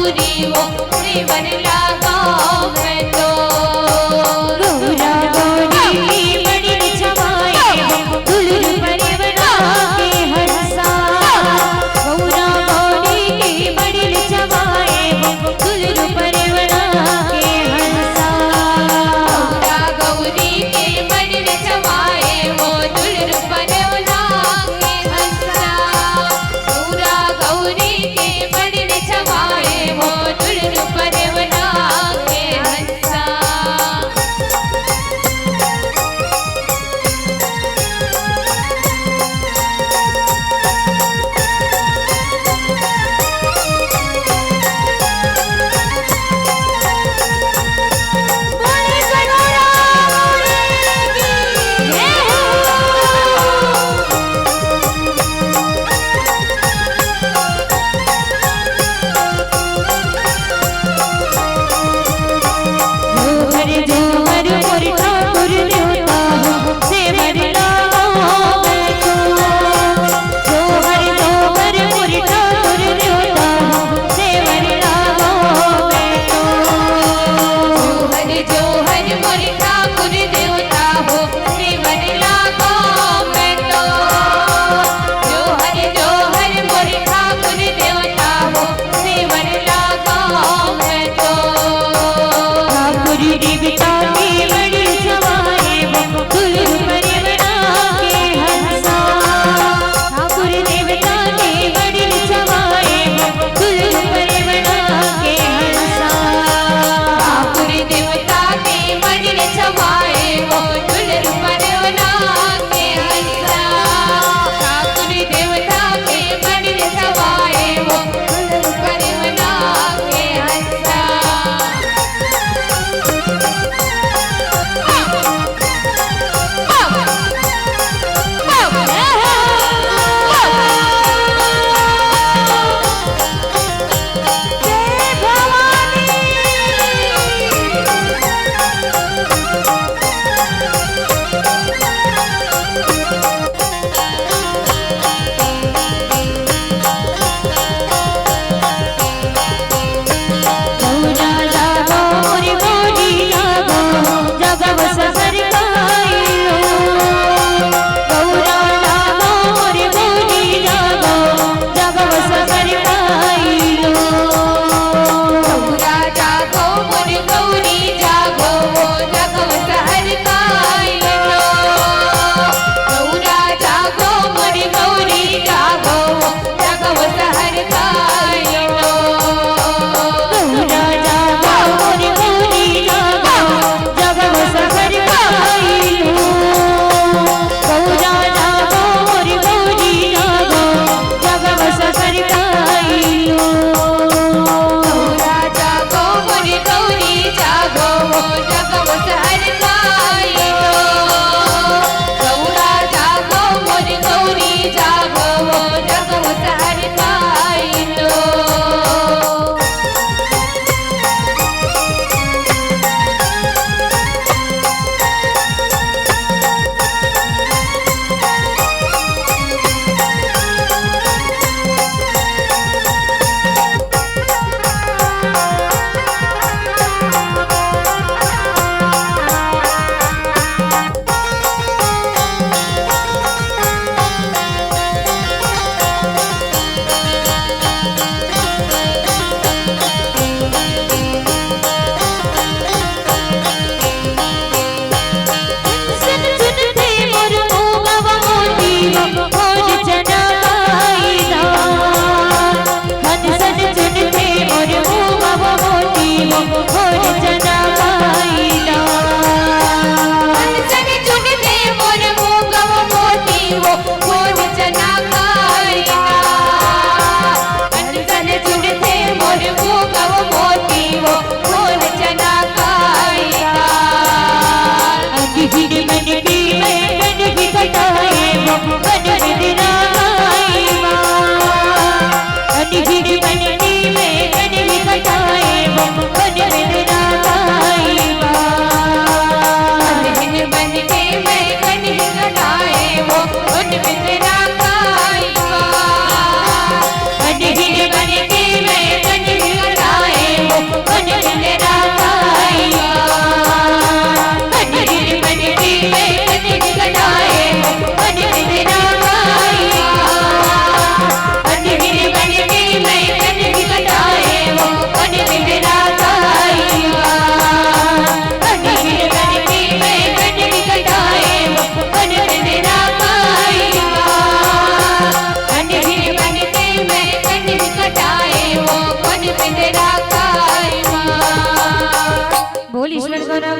गौरी वो सेवन लगाओ मैं तो। गौरा गौरी बड़ी छवाए हो दुल्हन परिवना के हंसा। गौरा गौरी की बड़ी छवाए हो दुल्हन परिवना के हंसा। गौरा गौरी के बड़ी छवाए हो दुल्हन परिवना के हंसा। गौरा गौरी के बड़ी छवाए हो दुल्हन परिवना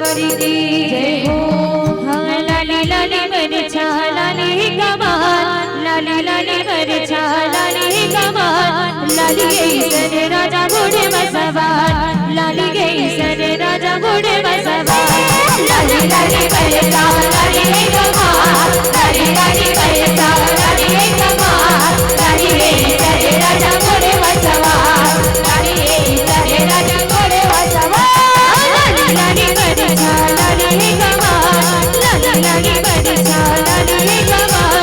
गौरी की जय हो। हाँ लाली लाली मरछा लाली कमान, लाली लाली मरछा लाली कमान, लाली गई सरे राजा घोड़े बसवार, लाली गई सरे राजा घोड़े बसवार। लाली लाली मरछा लाली कमान, लाली लाली मरछा लाली कमान, लाली गई सरे राजा घोड़े बसवार, लाली गई सरे राजा घोड़े बसवार। लाली लाली मरछा लाली कमान, लाली लाली मरछा लाली कमान,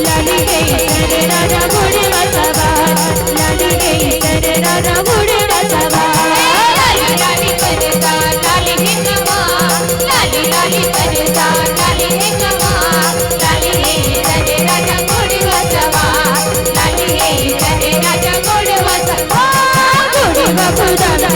लाली गई सरे राजा घोड़े बसवार, लाली गई सरे राजा घोड़े बसवार। लाली लाली मरछा लाली कमान, लाली लाली मरछा लाली कमान, लाली गई सरे राजा घोड़े बसवार, लाली गई सरे राजा घोड़े बसवार। घोड़े बाबू दादा